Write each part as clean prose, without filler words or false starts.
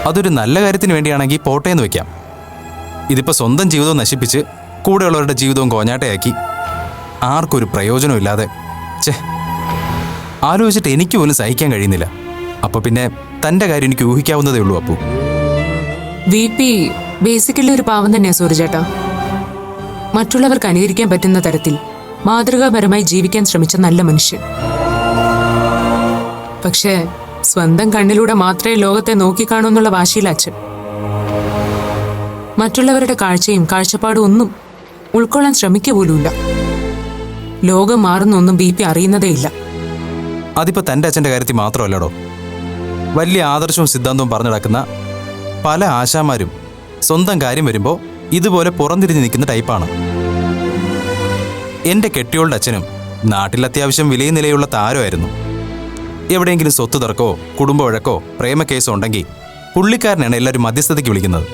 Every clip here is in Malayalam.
അതൊരു നല്ല കാര്യത്തിന് വേണ്ടിയാണെങ്കിൽ പോട്ടേന്ന് വെക്കാം. ഇതിപ്പോൾ സ്വന്തം ജീവിതവും നശിപ്പിച്ച് കൂടെയുള്ളവരുടെ ജീവിതവും കോഞ്ഞാട്ടയാക്കി ആർക്കൊരു പ്രയോജനമില്ലാതെ ആലോചിച്ചിട്ട് എനിക്ക് പോലും സഹിക്കാൻ കഴിയുന്നില്ല. അപ്പോൾ പിന്നെ തൻ്റെ കാര്യം എനിക്ക് ഊഹിക്കാവുന്നതേ ഉള്ളൂ. അപ്പു വി പി ബേസിക്കലി ഒരു പാവം തന്നെയാ സൂരജേട്ടാ. മറ്റുള്ളവർക്ക് അനുകരിക്കാൻ പറ്റുന്ന തരത്തിൽ മാതൃകാപരമായി ജീവിക്കാൻ ശ്രമിച്ച നല്ല മനുഷ്യൻ. പക്ഷേ സ്വന്തം കണ്ണിലൂടെ മാത്രമേ ലോകത്തെ നോക്കിക്കാണൂന്നുള്ള വാശിയില അച്ഛൻ. മറ്റുള്ളവരുടെ കാഴ്ചയും കാഴ്ചപ്പാടും ഒന്നും ഉൾക്കൊള്ളാൻ ശ്രമിക്കുക പോലുമില്ല. ലോകം മാറുന്നൊന്നും ബി പി അറിയുന്നതേയില്ല. അതിപ്പോൾ തൻ്റെ അച്ഛൻ്റെ കാര്യത്തിൽ മാത്രമല്ലടോ. വലിയ ആദർശവും സിദ്ധാന്തവും പറഞ്ഞു നടക്കുന്ന പല ആശാമാരും സ്വന്തം കാര്യം വരുമ്പോൾ ഇതുപോലെ പുറംതിരിഞ്ഞ് നിൽക്കുന്ന ടൈപ്പാണ്. എൻ്റെ കെട്ടിയോളുടെ അച്ഛനും നാട്ടിൽ അത്യാവശ്യം വിലയും നിലയുള്ള താരമായിരുന്നു. എവിടെയെങ്കിലും സ്വത്ത് തർക്കമോ കുടുംബ വഴക്കോ പ്രേമ കേസോ ഉണ്ടെങ്കിൽ പുള്ളിക്കാരനാണ് എല്ലാവരും മധ്യസ്ഥതയ്ക്ക് വിളിക്കുന്നത്.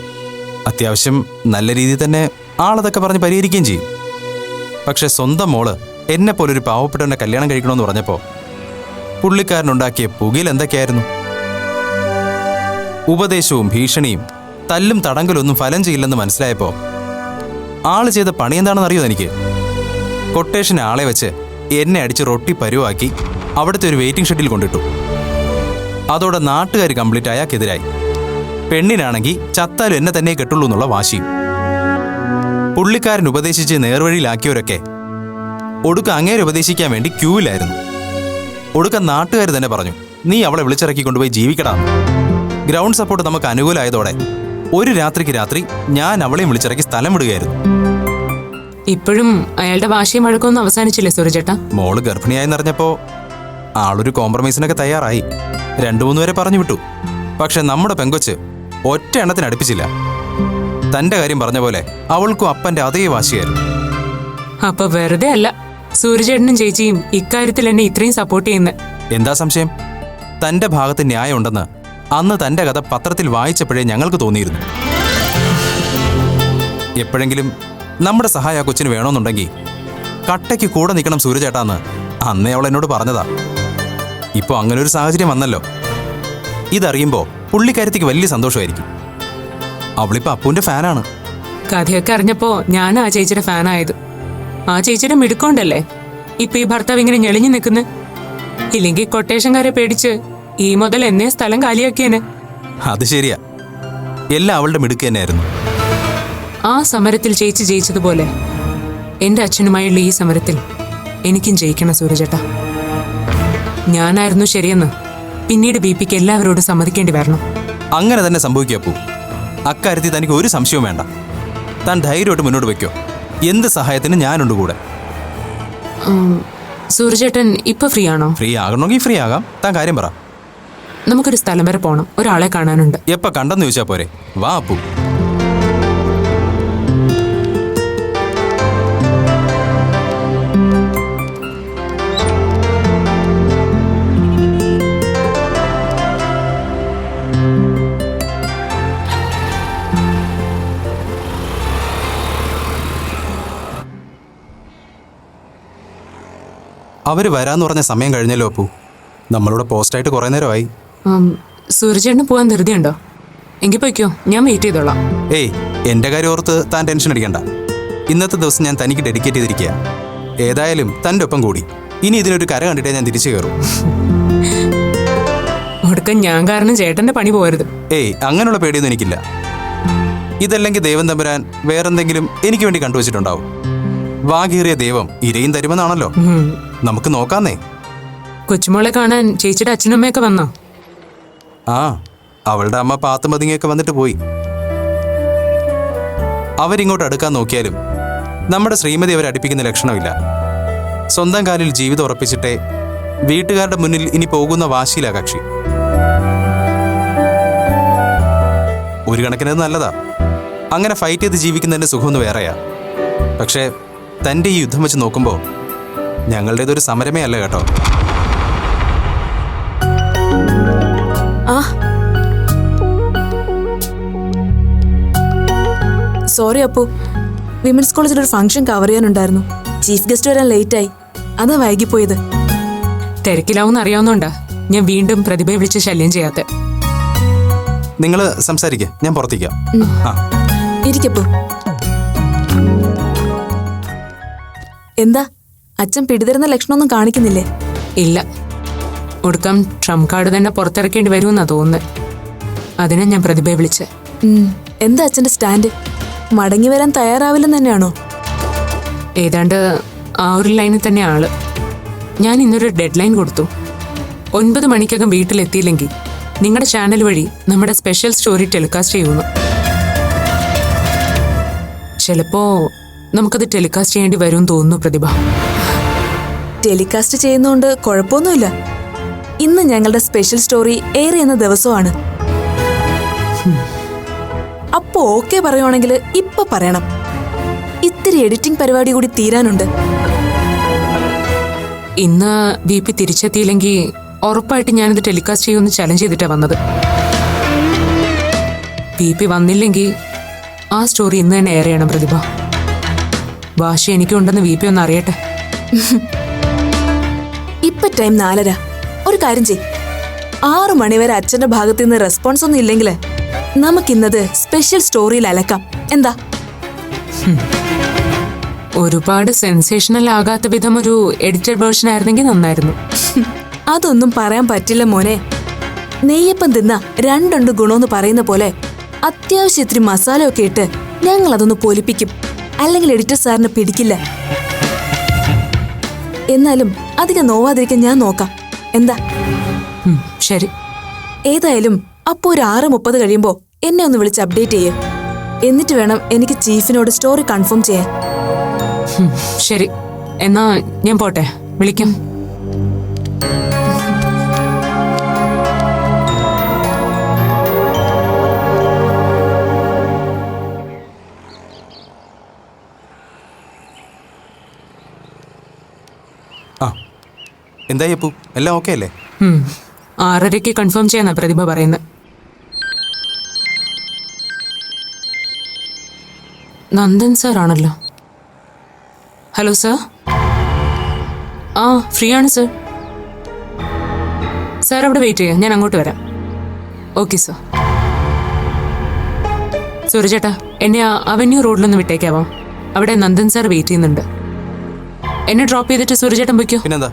അത്യാവശ്യം നല്ല രീതിയിൽ തന്നെ ആളതൊക്കെ പറഞ്ഞ് പരിഹരിക്കുകയും ചെയ്യും. പക്ഷെ സ്വന്തം മോള് എന്നെപ്പോലൊരു പാവപ്പെട്ടവൻ്റെ കല്യാണം കഴിക്കണമെന്ന് പറഞ്ഞപ്പോൾ പുള്ളിക്കാരനുണ്ടാക്കിയ പുകയിൽ എന്തൊക്കെയായിരുന്നു? ഉപദേശവും ഭീഷണിയും തല്ലും തടങ്കലൊന്നും ഫലം ചെയ്യില്ലെന്ന് മനസ്സിലായപ്പോൾ ആള് ചെയ്ത പണി എന്താണെന്ന് അറിയോ എനിക്ക്? കൊട്ടേഷൻ ആളെ വെച്ച് എന്നെ അടിച്ച് റൊട്ടി പരുവാക്കി അവിടുത്തെ ഒരു വെയിറ്റിംഗ് ഷെഡിൽ കൊണ്ടിട്ടു. അതോടെ നാട്ടുകാർ കംപ്ലീറ്റ് അയാൾക്കെതിരായി. പെണ്ണിനാണെങ്കിൽ ചത്താലും എന്നെ തന്നെ കെട്ടുള്ളൂ എന്നുള്ള വാശിയും. പുള്ളിക്കാരൻ ഉപദേശിച്ച് നേർവഴിയിലാക്കിയവരൊക്കെ ഒടുക്ക അങ്ങേരെ ഉപദേശിക്കാൻ വേണ്ടി ക്യൂവിലായിരുന്നു. ഒടുക്ക നാട്ടുകാർ തന്നെ പറഞ്ഞു, നീ അവളെ വിളിച്ചിറക്കി കൊണ്ടുപോയി ജീവിക്കടാ. ഗ്രൗണ്ട് സപ്പോർട്ട് നമുക്ക് അനുകൂലമായതോടെ ഒരു രാത്രിക്ക് രാത്രി ഞാൻ അവളെയും വിളിച്ചിറക്കി സ്ഥലം വിടുകയായിരുന്നു. ഇപ്പോഴും അയാളുടെ വാശിയും വഴക്കൊന്നും അവസാനിച്ചില്ലേ സൂരജേട്ടാ? മോള് ഗർഭിണിയായെന്നറിഞ്ഞപ്പോൾ ആളൊരു കോംപ്രമൈസിനൊക്കെ തയ്യാറായി. 2-3 പേരെ പറഞ്ഞു വിട്ടു. പക്ഷെ നമ്മുടെ പെങ്കൊച്ച് ഒറ്റ എണ്ണത്തിന് അടുപ്പിച്ചില്ല. തന്റെ കാര്യം പറഞ്ഞ പോലെ അവൾക്കും അപ്പന്റെ അതേ വാശിയായിരുന്നു. അപ്പൊ വെറുതെ അല്ല സൂരജേട്ടനും ചേച്ചിയും ഇക്കാര്യത്തിൽ എന്നെ ഇത്രയും സപ്പോർട്ട് ചെയ്യുന്നത്. എന്താ സംശയം? തന്റെ ഭാഗത്ത് ന്യായമുണ്ടെന്ന് അന്ന് തന്റെ കഥ പത്രത്തിൽ വായിച്ചപ്പോഴേ ഞങ്ങൾക്ക് തോന്നിയിരുന്നു. എപ്പോഴെങ്കിലും നമ്മുടെ സഹായം ആ കൊച്ചിന് വേണമെന്നുണ്ടെങ്കിൽ കട്ടയ്ക്ക് കൂടെ നിൽക്കണം സൂരജേട്ടാന്ന് അന്നേ അവൾ എന്നോട് പറഞ്ഞതാ. ഇപ്പോൾ അങ്ങനെ ഒരു സാഹചര്യം വന്നല്ലോ. ഇതറിയുമ്പോൾ പുള്ളിക്കാരത്തിക്ക് വലിയ സന്തോഷമായിരിക്കും. അവളിപ്പോൾ അപ്പുവിന്റെ ഫാനാണ്. കഥയൊക്കെ അറിഞ്ഞപ്പോ ഞാൻ ആ ചേച്ചിയുടെ ഫാനായത്. ആ ചേച്ചിയുടെ മിടുക്കൊണ്ടല്ലേ ഇപ്പൊ ഈ ഭർത്താവ് ഇങ്ങനെ ഞെളിഞ്ഞു നിൽക്കുന്നു. ഇല്ലെങ്കിൽ കൊട്ടേഷൻകാരെ പേടിച്ച് ഈ മുതൽ എന്നെ സ്ഥലം കാലിയാക്കിയേനെ. അത് ശരിയാ, എല്ലാം അവളുടെ മിടുക്ക് തന്നെയായിരുന്നു. ആ സമരത്തിൽ ചേച്ചി ജയിച്ചതുപോലെ എന്റെ അച്ഛനുമായുള്ള ഈ സമരത്തിൽ എനിക്കും ജയിക്കണം സൂരജേട്ടാ. ഞാനായിരുന്നു ശരിയെന്ന് പിന്നീട് ബി പിക്ക് എല്ലാവരോടും സമ്മതിക്കേണ്ടി വരണം. അങ്ങനെ തന്നെ സംഭവിക്കും അപ്പു. അക്കാര്യത്തിൽ തനിക്ക് ഒരു സംശയവും വേണ്ട. താൻ ധൈര്യമായിട്ട് മുന്നോട്ട് വയ്ക്കോ. എന്ത് സഹായത്തിന് ഞാനുണ്ട് കൂടെ. സൂരജേട്ടൻ ഇപ്പൊ ഫ്രീ ആണോ? ഫ്രീ ആകണമെങ്കിൽ ഫ്രീ ആകാം. താൻ കാര്യം പറ. നമുക്കൊരു സ്ഥലം വരെ പോണം, ഒരാളെ കാണാനുണ്ട്. എപ്പോൾ കണ്ടെന്ന് ചോദിച്ചാൽ പോരെ. വാ അപ്പു. അവര് വരാന്ന് പറഞ്ഞ സമയം കഴിഞ്ഞല്ലോ അപ്പു. നമ്മളിവിടെ പോസ്റ്റായിട്ട് കുറേ നേരമായി. സൂരജേട്ടന് പോകാൻ ധൃതിയുണ്ടോ? എങ്കിൽ പോയിക്കോ, ഞാൻ വെയിറ്റ് ചെയ്തോളാം. ഏയ്, എൻ്റെ കാര്യം ഓർത്ത് താൻ ടെൻഷൻ അടിക്കണ്ട. ഇന്നത്തെ ദിവസം ഞാൻ തനിക്ക് ഡെഡിക്കേറ്റ് ചെയ്തിരിക്കുക. ഏതായാലും തൻ്റെ ഒപ്പം കൂടി. ഇനി ഇതിനൊരു കര കണ്ടിട്ടേ ഞാൻ തിരിച്ചു കയറും. ഒടുക്കം ഞാൻ കാരണം ചേട്ടന്റെ പണി പോകരുത്. ഏയ്, അങ്ങനെയുള്ള പേടിയൊന്നും എനിക്കില്ല. ഇതല്ലെങ്കിൽ ദൈവം തമ്പുരാൻ വേറെന്തെങ്കിലും എനിക്ക് വേണ്ടി കണ്ടുവച്ചിട്ടുണ്ടാവും. വാകീറിയ ദൈവം ഇരയും തരുമെന്നാണല്ലോ. നമുക്ക് നോക്കാന്നേ. കൊച്ചുമോളെ കാണാൻ ചേച്ചിയുടെ അച്ഛനമ്മയൊക്കെ വന്നോ? ആ, അവളുടെ അമ്മ പാത്തുമതിങ്ങയൊക്കെ വന്നിട്ട് പോയി. അവരിങ്ങോട്ട് അടുക്കാൻ നോക്കിയാലും നമ്മുടെ ശ്രീമതി അവരെ അടുപ്പിക്കുന്ന ലക്ഷണമില്ല. സ്വന്തം കാലിൽ ജീവിതം ഉറപ്പിച്ചിട്ടേ വീട്ടുകാരുടെ മുന്നിൽ ഇനി പോകുന്ന വാശിയിലാ കക്ഷി. ഒരു കണക്കിനത് നല്ലതാ. അങ്ങനെ ഫൈറ്റ് ചെയ്ത് ജീവിക്കുന്നതിന്റെ സുഖമൊന്നും വേറെയാ. പക്ഷേ തൻ്റെ ഈ യുദ്ധം വെച്ച് നോക്കുമ്പോൾ ഞങ്ങളുടേതൊരു സമരമേ അല്ല കേട്ടോ. സോറി അപ്പു, വിമൻസ് കോളേജിൽ ഒരു ഫംഗ്ഷൻ കവർ ചെയ്യാനുണ്ടായിരുന്നു. ചീഫ് ഗസ്റ്റ് വരാൻ ലേറ്റായി, അതാ വൈകിപ്പോയത്. തിരക്കിലാവുന്ന അറിയാവുന്നോണ്ടാ ഞാൻ വീണ്ടും പ്രതിഭയെ വിളിച്ച് ശല്യം ചെയ്യാത്ത. നിങ്ങൾ സംസാരിക്കുക, ഞാൻ പുറത്തേക്കാം. ആ ഇരിക്കപ്പോ. എന്താ അച്ഛൻ പിടിതരുന്ന ലക്ഷണമൊന്നും കാണിക്കുന്നില്ലേ? ഇല്ല, ഒടുക്കം ട്രംപ് കാർഡ് തന്നെ പുറത്തിറക്കേണ്ടി വരുമെന്നാ തോന്നുന്നത്. അതിനെ ഞാൻ പ്രതിഭയെ വിളിച്ചേ. എന്താ അച്ഛന്റെ സ്റ്റാൻഡ്? മടങ്ങി വരാൻ തയ്യാറാവില്ലെന്ന് തന്നെയാണോ? ഏതാണ്ട് ആ ഒരു ലൈനിൽ തന്നെ ആള്. ഞാൻ ഇന്നൊരു ഡെഡ് ലൈൻ കൊടുത്തു. 9 മണിക്കകം വീട്ടിലെത്തിയില്ലെങ്കിൽ നിങ്ങളുടെ ചാനൽ വഴി നമ്മുടെ സ്പെഷ്യൽ സ്റ്റോറി ടെലികാസ്റ്റ് ചെയ്യുന്നു. ചിലപ്പോ നമുക്കത് ടെലികാസ്റ്റ് ചെയ്യേണ്ടി വരുമെന്ന് തോന്നുന്നു പ്രതിഭ. ടെലികാസ്റ്റ് ചെയ്യുന്നോണ്ട് കുഴപ്പമൊന്നുമില്ല. ഇന്ന് ഞങ്ങളുടെ സ്പെഷ്യൽ സ്റ്റോറി എയർ ചെയ്യുന്ന ദിവസമാണ്. അപ്പോ ഓക്കെ പറയുവാണെങ്കിൽ ഇപ്പൊ പറയണം. ഇത്തിരി എഡിറ്റിംഗ് പരിപാടി കൂടി തീരാനുണ്ട്. ഇന്ന് VP തിരിച്ചെത്തിയില്ലെങ്കിൽ ഉറപ്പായിട്ട് ഞാനിത് ടെലികാസ്റ്റ് ചെയ്യുമെന്ന് ചലഞ്ച് ചെയ്തിട്ടാണ് വന്നത്. VP വന്നില്ലെങ്കിൽ ആ സ്റ്റോറി ഇന്ന് തന്നെ എയർ ചെയ്യണം പ്രതിഭ. ഭാഷ എനിക്കുണ്ടെന്ന് VP ഒന്ന് അറിയട്ടെ. ഇപ്പൊ ടൈം 4:30. ഒരു കാര്യം ചെയ്, 6 മണിവരെ അച്ഛന്റെ ഭാഗത്ത് നിന്ന് റെസ്പോൺസ് ഒന്നും ഇല്ലെങ്കിൽ നമുക്കിന്നത് സ്പെഷ്യൽ സ്റ്റോറിയിൽ അലക്കാം. എന്താ? ഒരുപാട് സെൻസേഷണൽ ആകാത്ത വിധം ഒരു എഡിറ്റഡ് വേർഷൻ ആയിരുന്നെങ്കിൽ നന്നായിരുന്നു. അതൊന്നും പറയാൻ പറ്റില്ല മോനെ. നെയ്യപ്പം തിന്ന 2 ഗുണമെന്ന് പറയുന്ന പോലെ അത്യാവശ്യം ഇത്തിരി മസാല ഒക്കെ ഇട്ട് ഞങ്ങൾ അതൊന്ന് പൊലിപ്പിക്കും. അല്ലെങ്കിൽ എഡിറ്റർ സാറിന് പിടിക്കില്ല. എന്നാലും അധികം നോവാതിരിക്കാൻ ഞാൻ നോക്കാം. എന്താ? ശരി. ഏതായാലും അപ്പോ ഒരു 6:30 കഴിയുമ്പോ എന്നെ ഒന്ന് വിളിച്ച് അപ്ഡേറ്റ് ചെയ്യേ. എന്നിട്ട് വേണം എനിക്ക് ചീഫിനോട് സ്റ്റോറി കൺഫേം ചെയ്യാൻ. ശരി, എന്നാ ഞാൻ പോട്ടെ, വിളിക്കാം. ആ എന്തായി അപ്പു, എല്ലാം ഓക്കെ അല്ലേ? 6:30 കൺഫേം ചെയ്യാനാ പ്രതിഭ പറയുന്നത്. നന്ദൻ സാർ ആണല്ലോ. Hello sir. ആ ഫ്രീ ആണ് സാർ. സാർ അവിടെ വെയിറ്റ് ചെയ്യാം, ഞാൻ അങ്ങോട്ട് വരാം. Okay sir. സൂരജേട്ടാ, എന്നെ ആ അവന്യൂ റോഡിലൊന്ന് വിട്ടേക്കാവോ? അവിടെ നന്ദൻ സാർ വെയിറ്റ് ചെയ്യുന്നുണ്ട്. എന്നെ ഡ്രോപ്പ് ചെയ്തിട്ട് സൂരജേട്ടൻ പോയിക്കോ. പിന്നെന്താ,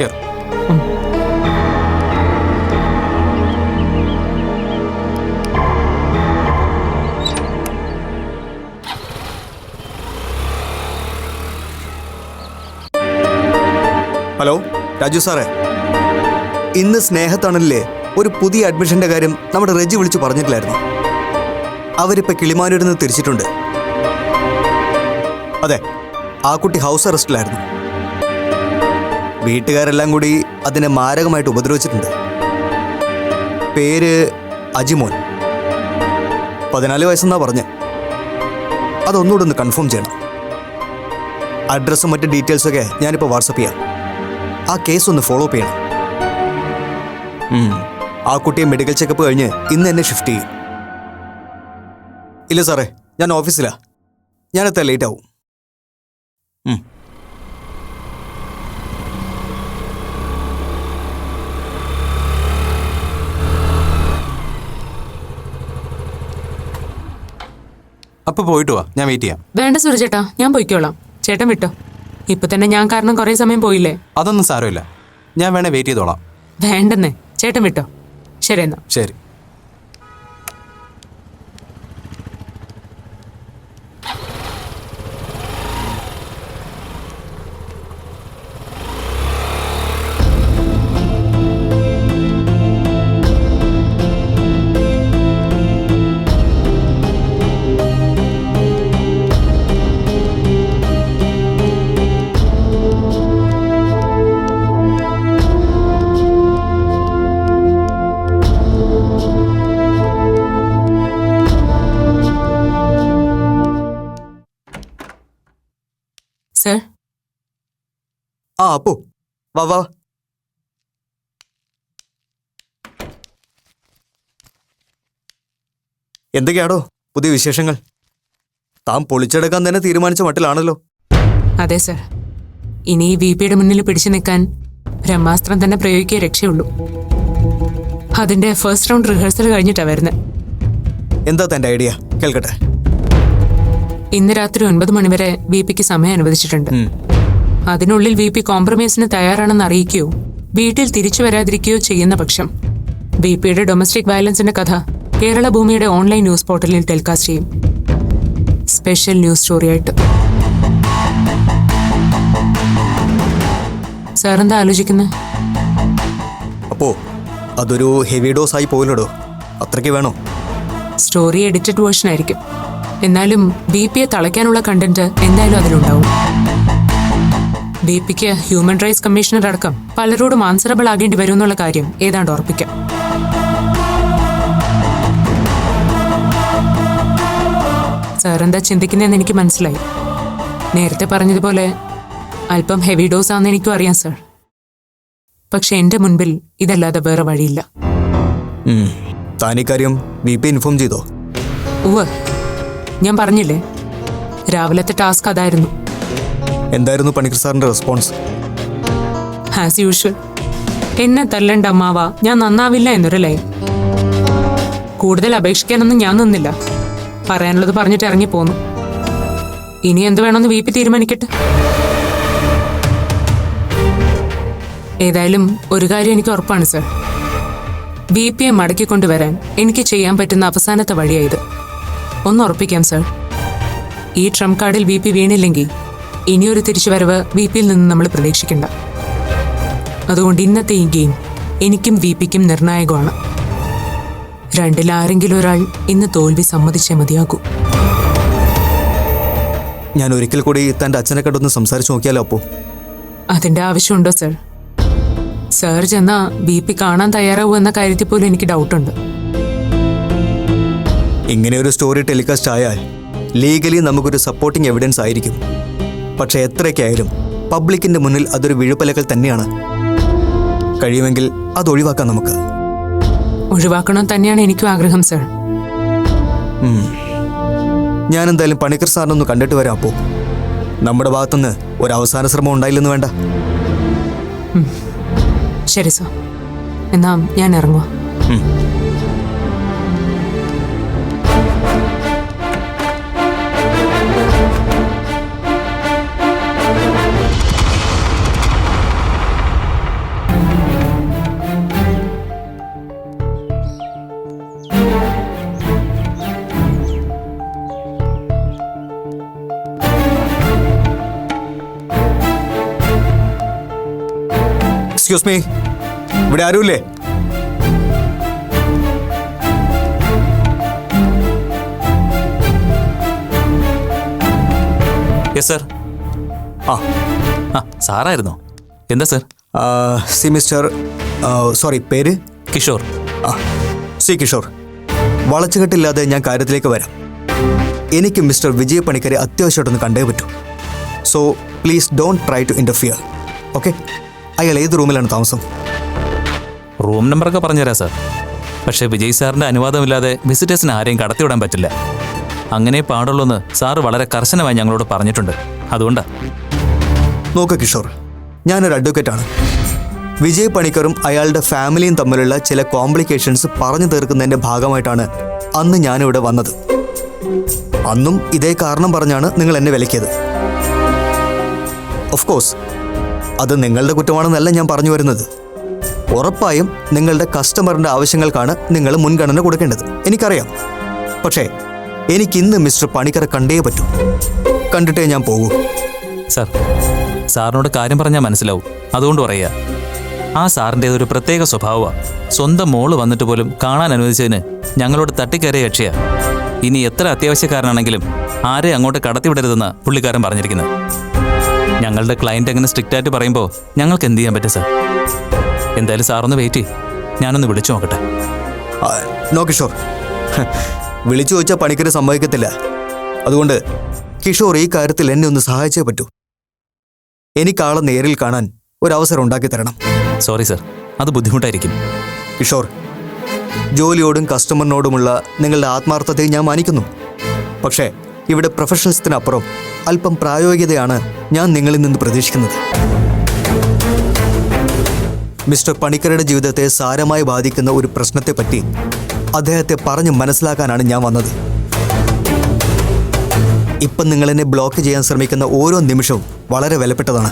കേറ്. ഹലോ രാജു സാറേ, ഇന്ന് സ്നേഹത്തണലിലെ ഒരു പുതിയ അഡ്മിഷന്റെ കാര്യം നമ്മുടെ റെജി വിളിച്ചു പറഞ്ഞിട്ടില്ലായിരുന്നു. അവരിപ്പോൾ കിളിമാനൂരിൽ നിന്ന് തിരിച്ചിട്ടുണ്ട്. അതെ, ആ കുട്ടി ഹൗസ് അറസ്റ്റിലായിരുന്നു. വീട്ടുകാരെല്ലാം കൂടി അതിനെ മാരകമായിട്ട് ഉപദ്രവിച്ചിട്ടുണ്ട്. പേര് അജിമോൻ, 14 വയസ്സെന്നാ പറഞ്ഞ്. അതൊന്നുകൂടെ ഒന്ന് കൺഫേം ചെയ്യണം. അഡ്രസ്സും മറ്റ് ഡീറ്റെയിൽസൊക്കെ ഞാനിപ്പോൾ വാട്സപ്പ് ചെയ്യാം. ആ കേസ് ഒന്ന് ഫോളോ അപ്പ് ചെയ്യണം. ആ കുട്ടിയെ മെഡിക്കൽ ചെക്കപ്പ് കഴിഞ്ഞ് ഇന്ന് എന്നെ ഷിഫ്റ്റ് ചെയ്യും. ഇല്ല സാറേ, ഞാൻ ഓഫീസിലാ. ഞാനെത്താൻ ലേറ്റ് ആവും. അപ്പൊ പോയിട്ട് വാ, ഞാൻ വെയിറ്റ് ചെയ്യാം. വേണ്ട സൂരജേട്ടാ, ഞാൻ പോയിക്കോളാം. ചേട്ടൻ വിട്ടോ. ഇപ്പൊ തന്നെ ഞാൻ കാരണം കുറേ സമയം പോയില്ലേ. അതൊന്നും സാരമില്ല, ഞാൻ വേണേ വെയിറ്റ് ചെയ്തോളാം. വേണ്ടെന്നേ, ചേട്ടൻ വിട്ടോ. ശരി എന്നാ. ശരി. സർ. ആ അപ്പു, വാ വാ. എന്തൊക്കെയാടോ പുതിയ വിശേഷങ്ങൾ? താൻ പൊളിച്ചെടുക്കാൻ തന്നെ തീരുമാനിച്ച മട്ടിലാണല്ലോ. അതെ സർ. ഇനി VPയുടെ മുന്നിൽ പിടിച്ചു നിൽക്കാൻ ബ്രഹ്മാസ്ത്രം തന്നെ പ്രയോഗിക്കേ രക്ഷയുള്ളൂ. അതിന്റെ ഫസ്റ്റ് റൗണ്ട് റിഹേഴ്സൽ കഴിഞ്ഞിട്ടാ വരുന്നത്. എന്താ തൻ്റെ ഐഡിയ? കേൾക്കട്ടെ. ഇന്ന് രാത്രി 9 മണിവരെ VPക്ക് സമയം അനുവദിച്ചിട്ടുണ്ട്. അതിനുള്ളിൽ VP കോംപ്രമൈസിന് തയ്യാറാണെന്ന് അറിയിക്കുകയോ വീട്ടിൽ തിരിച്ചു വരാതിരിക്കുകയോ ചെയ്യുന്ന പക്ഷം VPയുടെ ഡൊമസ്റ്റിക് വയലൻസിന്റെ കഥ കേരള ഭൂമിയുടെ ഓൺലൈൻ ന്യൂസ് പോർട്ടലിൽ ടെലികാസ്റ്റ് ചെയ്യും. സ്പെഷ്യൽ ന്യൂസ് സ്റ്റോറിയായിട്ട്. സാറെന്താ ആലോചിക്കുന്നത്? അപ്പോ അതൊരു ഹെവി ഡോസ് ആയി പോയില്ലടോ. അത്രയ്ക്ക് വേണോ? സ്റ്റോറി എഡിറ്റഡ് വേർഷൻ ആയിരിക്കും. എന്നാലും VPയെ തളയ്ക്കാനുള്ള കണ്ടന്റ് എന്തായാലും അതിലുണ്ടാവും. VPക്ക് ഹ്യൂമൻ റൈറ്റ്സ് കമ്മീഷണർ അടക്കം പലരോടും ആൻസറബിൾ ആകേണ്ടി വരും എന്നുള്ള കാര്യം ഏതാണ്ട് ഉറപ്പിക്കാം. സാറെന്താ ചിന്തിക്കുന്നതെന്ന് എനിക്ക് മനസ്സിലായി. നേരത്തെ പറഞ്ഞതുപോലെ അല്പം ഹെവി ഡോസ് ആണെന്ന് എനിക്കും അറിയാം സാർ. പക്ഷെ എന്റെ മുൻപിൽ ഇതല്ലാതെ വേറെ വഴിയില്ല. താനിക്കാര്യം VP ഇൻഫോം ചെയ്തോ? ഉവ്വ്, ഞാൻ പറഞ്ഞില്ലേ, രാവിലത്തെ ടാസ്ക് അതായിരുന്നു. എന്തായിരുന്നു പണിക്കർ സാറിന്റെ റെസ്പോൺസ്? ആസ് യൂഷ്വൽ, എന്നെ തല്ലണ്ട അമ്മാവ, ഞാൻ നന്നാവില്ല എന്നൊരു ലൈൻ. കൂടുതൽ അപേക്ഷിക്കാനൊന്നും ഞാൻ നിന്നില്ല. പറയാനുള്ളത് പറഞ്ഞിട്ട് ഇറങ്ങിപ്പോന്നു. ഇനി എന്ത് വേണമെന്ന് VP തീരുമാനിക്കട്ടെ. ഏതായാലും ഒരു കാര്യം എനിക്ക് ഉറപ്പാണ് സർ. VPയെ മടക്കിക്കൊണ്ടുവരാൻ എനിക്ക് ചെയ്യാൻ പറ്റുന്ന അവസാനത്തെ വഴിയായത്. ഒന്ന് ഉറപ്പിക്കാം സർ, ഈ ട്രംപ് കാർഡിൽ VP വീണില്ലെങ്കിൽ ഇനിയൊരു തിരിച്ചുവരവ് VPയിൽ നിന്ന് നമ്മൾ പ്രതീക്ഷിക്കണ്ട. അതുകൊണ്ട് ഇന്നത്തെ ഈ ഗെയിം എനിക്കും VPക്കും നിർണായകമാണ്. രണ്ടിലാരെങ്കിലും ഒരാൾ ഇന്ന് തോൽവി സമ്മതിച്ചേ മതിയാകൂ. ഞാൻ ഒരിക്കൽ കൂടി തൻ്റെ അച്ഛനെ കണ്ടൊന്ന് സംസാരിച്ചു നോക്കിയാലോ? അപ്പോ അതിന്റെ ആവശ്യമുണ്ടോ സർ? സർ ചെന്നാ VP കാണാൻ തയ്യാറാവൂ എന്ന കാര്യത്തിൽ പോലും എനിക്ക് ഡൗട്ടുണ്ട്. ഇങ്ങനെ ഒരു സ്റ്റോറി ടെലികാസ്റ്റ് ആയാൽ ലീഗലി നമുക്കൊരു സപ്പോർട്ടിംഗ് എവിഡൻസ് ആയിരിക്കും. പക്ഷെ എത്രയൊക്കെയായാലും പബ്ലിക്കിന്റെ മുന്നിൽ അതൊരു വിഴുപ്പലക്കൽ തന്നെയാണ്. കഴിയുമെങ്കിൽ അത് ഒഴിവാക്കാം നമുക്ക്. ഒഴിവാക്കണം തന്നെയാണ് എനിക്കും ആഗ്രഹം സർ. ഞാൻ എന്തായാലും പണിക്കർ സാറിനൊന്ന് കണ്ടിട്ട് വരാം. അപ്പോൾ നമ്മുടെ ഭാഗത്തുനിന്ന് ഒരു അവസാന ശ്രമം ഉണ്ടായില്ലെന്ന് വേണ്ട. ശരി സർ, എന്നാ ഞാൻ ഇറങ്ങുക. എക്സ്ക്യൂസ് മീ, ഇവിടെ ആരുമില്ലേ? Yes sir. ആ സാറായിരുന്നോ? എന്താ സർ? സി മിസ്റ്റർ, സോറി, പേര്? കിഷോർ. സി കിഷോർ, വളച്ചുകെട്ടില്ലാതെ ഞാൻ കാര്യത്തിലേക്ക് വരാം. എനിക്ക് മിസ്റ്റർ വിജയ് പണിക്കരെ അത്യാവശ്യമായിട്ടൊന്ന് കണ്ടേ പറ്റൂ. So please don't try to interfere. Okay? അയാൾ ഏത് റൂമിലാണ് താമസം? റൂം നമ്പറൊക്കെ പറഞ്ഞുതരാം സാർ. പക്ഷേ വിജയ് സാറിൻ്റെ അനുവാദമില്ലാതെ വിസിറ്റേഴ്സിന് ആരെയും കടത്തിവിടാൻ പറ്റില്ല. അങ്ങനെ പാടുള്ളൂന്ന് സാറ് വളരെ കർശനമായി ഞങ്ങളോട് പറഞ്ഞിട്ടുണ്ട്. അതുകൊണ്ടാണ്. നോക്ക് കിഷോർ, ഞാനൊരു അഡ്വക്കേറ്റാണ്. വിജയ് പണിക്കറും അയാളുടെ ഫാമിലിയും തമ്മിലുള്ള ചില കോംപ്ലിക്കേഷൻസ് പറഞ്ഞു തീർക്കുന്നതിൻ്റെ ഭാഗമായിട്ടാണ് അന്ന് ഞാനിവിടെ വന്നത്. അന്നും ഇതേ കാരണം പറഞ്ഞാണ് നിങ്ങൾ എന്നെ വിലക്കിയത്. ഓഫ് കോഴ്സ് അത് നിങ്ങളുടെ കുറ്റമാണെന്നല്ല ഞാൻ പറഞ്ഞു വരുന്നത്. ഉറപ്പായും നിങ്ങളുടെ കസ്റ്റമറിൻ്റെ ആവശ്യങ്ങൾക്കാണ് നിങ്ങൾ മുൻഗണന കൊടുക്കേണ്ടത്, എനിക്കറിയാം. പക്ഷേ എനിക്കിന്ന് മിസ്റ്റർ പണിക്കറെ കണ്ടേ പറ്റൂ. കണ്ടിട്ടേ ഞാൻ പോകൂ. സാർ, സാറിനോട് കാര്യം പറഞ്ഞാൽ മനസ്സിലാവും. അതുകൊണ്ട് പറയുക, ആ സാറിൻ്റെ ഒരു പ്രത്യേക സ്വഭാവമാണ്. സ്വന്തം മോള് വന്നിട്ട് പോലും കാണാൻ അനുവദിച്ചതിന് ഞങ്ങളോട് തട്ടിക്കയറിയ കക്ഷിയാണ്. ഇനി എത്ര അത്യാവശ്യക്കാരനാണെങ്കിലും ആരെ അങ്ങോട്ട് കടത്തിവിടരുതെന്ന് പുള്ളിക്കാരൻ പറഞ്ഞിരിക്കുന്നത്. ഞങ്ങളുടെ ക്ലയൻറ്റ് അങ്ങനെ സ്ട്രിക്റ്റായിട്ട് പറയുമ്പോൾ ഞങ്ങൾക്ക് എന്ത് ചെയ്യാൻ പറ്റും സാർ? എന്തായാലും സാറൊന്ന് വെയിറ്റ് ചെയ്യും. ഞാനൊന്ന് വിളിച്ചു നോക്കട്ടെ. നോ കിഷോർ, വിളിച്ചു ചോദിച്ചാൽ പണിക്കര് സമ്മതിക്കത്തില്ല. അതുകൊണ്ട് കിഷോർ ഈ കാര്യത്തിൽ എന്നെ ഒന്ന് സഹായിച്ചേ പറ്റൂ. എനിക്കാളെ നേരിൽ കാണാൻ ഒരവസരം ഉണ്ടാക്കി തരണം. സോറി സാർ, അത് ബുദ്ധിമുട്ടായിരിക്കും. കിഷോർ, ജോലിയോടും കസ്റ്റമറിനോടുമുള്ള നിങ്ങളുടെ ആത്മാർത്ഥതയെ ഞാൻ മാനിക്കുന്നു. പക്ഷേ ഇവിടെ പ്രൊഫഷണൽസത്തിനപ്പുറം അല്പം പ്രായോഗികതയാണ് ഞാൻ നിങ്ങളിൽ നിന്ന് പ്രതീക്ഷിക്കുന്നത്. മിസ്റ്റർ പണിക്കരുടെ ജീവിതത്തെ സാരമായി ബാധിക്കുന്ന ഒരു പ്രശ്നത്തെപ്പറ്റി അദ്ദേഹത്തെ പറഞ്ഞ് മനസ്സിലാക്കാനാണ് ഞാൻ വന്നത്. ഇപ്പം നിങ്ങൾ എന്നെ ബ്ലോക്ക് ചെയ്യാൻ ശ്രമിക്കുന്ന ഓരോ നിമിഷവും വളരെ വിലപ്പെട്ടതാണ്.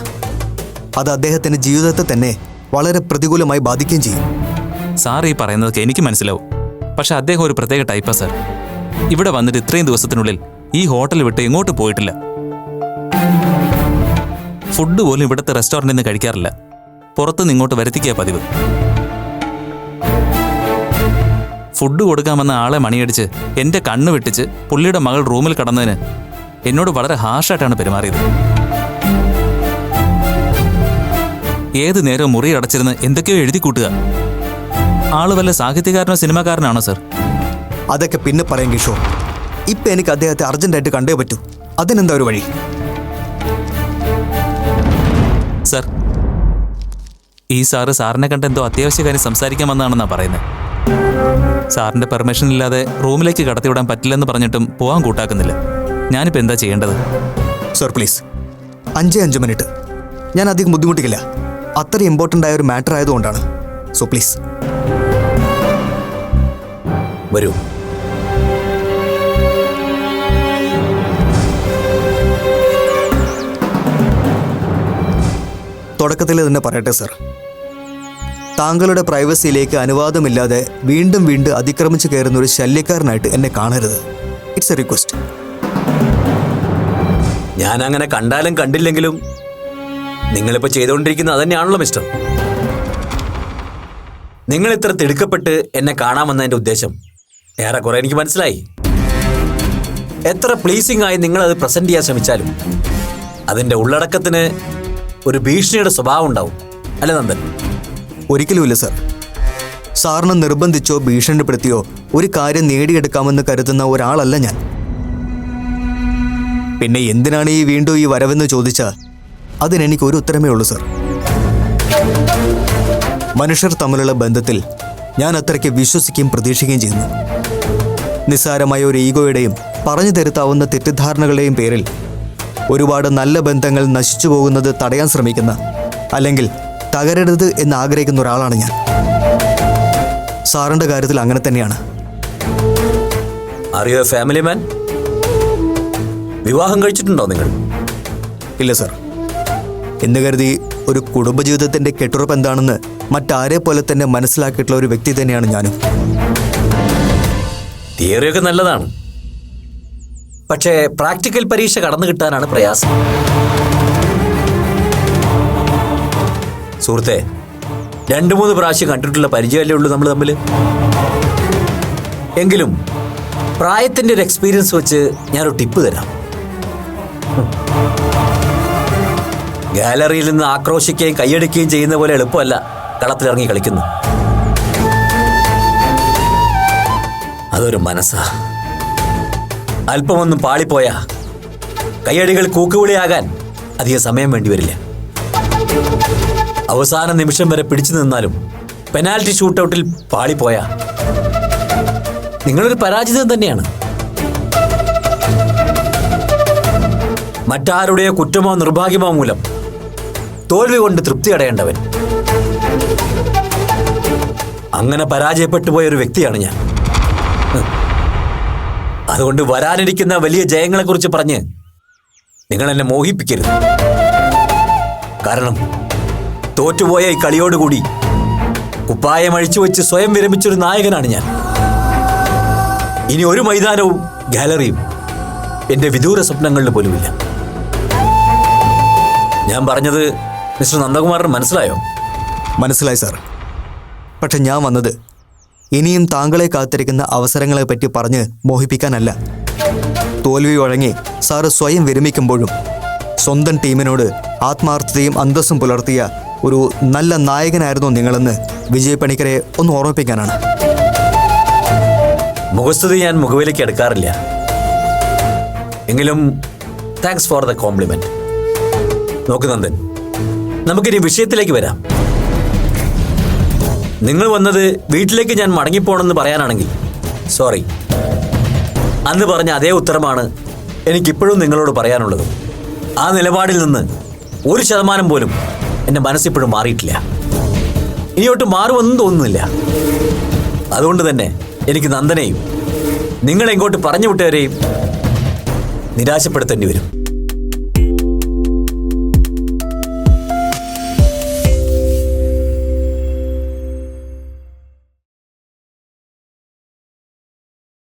അത് അദ്ദേഹത്തിൻ്റെ ജീവിതത്തെ തന്നെ വളരെ പ്രതികൂലമായി ബാധിക്കുകയും ചെയ്യും. സാർ ഈ പറയുന്നതൊക്കെ എനിക്ക് മനസ്സിലാവും. പക്ഷെ അദ്ദേഹം ഒരു പ്രത്യേക ടൈപ്പാ സാർ. ഇവിടെ വന്നിട്ട് ഇത്രയും ദിവസത്തിനുള്ളിൽ ഈ ഹോട്ടൽ വിട്ട് എങ്ങോട്ട് പോയിട്ടില്ല. ഫുഡ് പോലും ഇവിടുത്തെ റെസ്റ്റോറൻറ്റിൽ നിന്ന് കഴിക്കാറില്ല. പുറത്തുനിന്ന് ഇങ്ങോട്ട് വരുത്തിക്കുക പതിവ്. ഫുഡ് കൊടുക്കാമെന്ന ആളെ മണിയടിച്ച് എൻ്റെ കണ്ണ് വെട്ടിച്ച് പുള്ളിയുടെ മകൾ റൂമിൽ കടന്നതിന് എന്നോട് വളരെ ഹാർഷായിട്ടാണ് പെരുമാറിയത്. ഏത് നേരവും മുറി അടച്ചിരുന്ന് എന്തൊക്കെയോ എഴുതി കൂട്ടുക. ആള് വല്ല സാഹിത്യകാരനോ സിനിമാക്കാരനാണോ സർ? അതൊക്കെ പിന്നെ പറയാം കിഷോർ. ഇപ്പം എനിക്ക് അദ്ദേഹത്തെ അർജന്റായിട്ട് കണ്ടേ പറ്റൂ. അതിനെന്താ ഒരു വഴി? സർ, ഈ സാറിനെ കണ്ട് എന്തോ അത്യാവശ്യ കാര്യം സംസാരിക്കാൻ വന്നതാണെന്നാണ് പറയുന്നത്. സാറിൻ്റെ പെർമിഷൻ ഇല്ലാതെ റൂമിലേക്ക് കടത്തിവിടാൻ പറ്റില്ലെന്ന് പറഞ്ഞിട്ടും പോകാൻ കൂട്ടാക്കുന്നില്ല. ഞാനിപ്പോൾ എന്താ ചെയ്യേണ്ടത്? Sir please, 5 minute. ഞാൻ അധികം ബുദ്ധിമുട്ടിക്കില്ല. അത്ര ഇമ്പോർട്ടൻ്റ് ആയ ഒരു മാറ്റർ ആയതുകൊണ്ടാണ്. സോ പ്ലീസ് വരൂ. തുടക്കത്തിൽ തന്നെ പറയട്ടെ സർ, താങ്കളുടെ പ്രൈവസിയിലേക്ക് അനുവാദമില്ലാതെ വീണ്ടും അതിക്രമിച്ച് കയറുന്ന ഒരു ശല്യക്കാരനായിട്ട് എന്നെ കാണരുത്. It's A request. ഞാൻ അങ്ങനെ കണ്ടാലും കണ്ടില്ലെങ്കിലും നിങ്ങളിപ്പോൾ ചെയ്തുകൊണ്ടിരിക്കുന്നത് അതന്നെയാണല്ലോ മിസ്റ്റർ. നിങ്ങൾ ഇത്ര തിടുക്കപ്പെട്ട് എന്നെ കാണാമെന്നതിൻ്റെ ഉദ്ദേശം ഏറെക്കുറെ എനിക്ക് മനസ്സിലായി. എത്ര പ്ലീസിംഗ് ആയി നിങ്ങളത് പ്രസന്റ് ചെയ്യാൻ ശ്രമിച്ചാലും അതിൻ്റെ ഉള്ളടക്കത്തിന് ഒരു ഭീഷണിയുടെ സ്വഭാവം ഉണ്ടാവും, അല്ലേ നന്ദൻ? ഒരിക്കലുമില്ല സർ. സാറിനെ നിർബന്ധിച്ചോ ഭീഷണിപ്പെടുത്തിയോ ഒരു കാര്യം നേടിയെടുക്കാമെന്ന് കരുതുന്ന ഒരാളല്ല ഞാൻ. പിന്നെ എന്തിനാണ് വീണ്ടും ഈ വരവെന്ന് ചോദിച്ചാൽ അതിനെനിക്ക് ഒരു ഉത്തരമേ ഉള്ളൂ സർ. മനുഷ്യർ തമ്മിലുള്ള ബന്ധത്തിൽ ഞാൻ അത്രയ്ക്ക് വിശ്വസിക്കുകയും പ്രതീക്ഷിക്കുകയും ചെയ്യുന്നു. നിസ്സാരമായ ഒരു ഈഗോയുടെയും പറഞ്ഞു തരുത്താവുന്ന തെറ്റിദ്ധാരണകളുടെയും പേരിൽ ഒരുപാട് നല്ല ബന്ധങ്ങൾ നശിച്ചു പോകുന്നത് തടയാൻ ശ്രമിക്കുന്ന, അല്ലെങ്കിൽ തകരരുത് എന്ന് ആഗ്രഹിക്കുന്ന ഒരാളാണ് ഞാൻ. സാറിൻ്റെ കാര്യത്തിൽ അങ്ങനെ തന്നെയാണ്. ആർ യു എ ഫാമിലി മാൻ? വിവാഹം കഴിച്ചിട്ടുണ്ടോ നിങ്ങൾ? ഇല്ല സർ. എന്ന് കരുതി ഒരു കുടുംബജീവിതത്തിൻ്റെ കെട്ടുറപ്പ് എന്താണെന്ന് മറ്റാരെ പോലെ തന്നെ മനസ്സിലാക്കിയിട്ടുള്ള ഒരു വ്യക്തി തന്നെയാണ് ഞാനും. തിയറിയൊക്കെ നല്ലതാണ്, പക്ഷേ പ്രാക്ടിക്കൽ പരീക്ഷ കടന്നു കിട്ടാനാണ് പ്രയാസം. സുഹൃത്തെ, 2-3 പ്രാവശ്യം കണ്ടിട്ടുള്ള പരിചയമല്ലേ ഉള്ളൂ നമ്മൾ തമ്മിൽ. എങ്കിലും പ്രായത്തിൻ്റെ ഒരു എക്സ്പീരിയൻസ് വെച്ച് ഞാനൊരു ടിപ്പ് തരാം. ഗാലറിയിൽ നിന്ന് ആക്രോശിക്കുകയും കൈയടിക്കുകയും ചെയ്യുന്ന പോലെ എളുപ്പമല്ല കളത്തിലിറങ്ങി കളിക്കുന്നു. അതൊരു മനസ്സാ. അല്പമൊന്നും പാളിപ്പോയാ കയ്യടികൾ കൂക്കുവിളിയാകാൻ അധിക സമയം വേണ്ടിവരില്ല. അവസാന നിമിഷം വരെ പിടിച്ചു നിന്നാലും പെനാൽറ്റി ഷൂട്ടൗട്ടിൽ പാളിപ്പോയാ നിങ്ങളൊരു പരാജിതം തന്നെയാണ്. മറ്റാരുടെയോ കുറ്റമോ നിർഭാഗ്യമോ മൂലം തോൽവി കൊണ്ട് തൃപ്തി അടയേണ്ടവൻ. അങ്ങനെ പരാജയപ്പെട്ടു പോയ ഒരു വ്യക്തിയാണ് ഞാൻ. അതുകൊണ്ട് വരാനിരിക്കുന്ന വലിയ ജയങ്ങളെക്കുറിച്ച് പറഞ്ഞ് നിങ്ങൾ എന്നെ മോഹിപ്പിക്കരുത്. കാരണം തോറ്റുപോയ ഈ കളിയോടുകൂടി കുപ്പായം അഴിച്ചു വെച്ച് സ്വയം വിരമിച്ചൊരു നായകനാണ് ഞാൻ. ഇനി ഒരു മൈതാനവും ഗാലറിയും എൻ്റെ വിദൂര സ്വപ്നങ്ങളിൽ പോലുമില്ല. ഞാൻ പറഞ്ഞത് മിസ്റ്റർ നന്ദകുമാറിന് മനസ്സിലായോ? മനസ്സിലായി സാർ. പക്ഷെ ഞാൻ വന്നത് ഇനിയും താങ്കളെ കാത്തിരിക്കുന്ന അവസരങ്ങളെപ്പറ്റി പറഞ്ഞ് മോഹിപ്പിക്കാനല്ല. തോൽവി വഴങ്ങി സാറ് സ്വയം വിരമിക്കുമ്പോഴും സ്വന്തം ടീമിനോട് ആത്മാർത്ഥതയും അന്തസ്സും പുലർത്തിയ ഒരു നല്ല നായകനായിരുന്നു നിങ്ങളെന്ന് വിജയ് പണിക്കരെ ഒന്ന് ഓർമ്മിപ്പിക്കാനാണ്. മുഖസ്തുതി ഞാൻ മുഖവിലേക്ക് എടുക്കാറില്ല. എങ്കിലും താങ്ക്സ് ഫോർ ദ കോംപ്ലിമെന്റ്. നോക്ക് നന്ദൻ, നമുക്കിനി വിഷയത്തിലേക്ക് വരാം. നിങ്ങൾ വന്നത് വീട്ടിലേക്ക് ഞാൻ മടങ്ങിപ്പോണെന്ന് പറയാനാണെങ്കിൽ സോറി. അന്ന് പറഞ്ഞ അതേ ഉത്തരമാണ് എനിക്കിപ്പോഴും നിങ്ങളോട് പറയാനുള്ളത്. ആ നിലപാടിൽ നിന്ന് 1% പോലും എൻ്റെ മനസ്സിപ്പോഴും മാറിയിട്ടില്ല. ഇനിയോട്ട് മാറുമെന്നും തോന്നുന്നില്ല. അതുകൊണ്ട് തന്നെ എനിക്ക് നന്ദനെയും നിങ്ങളെ ഇങ്ങോട്ട് പറഞ്ഞു വിട്ടവരെയും നിരാശപ്പെടുത്തേണ്ടി വരും.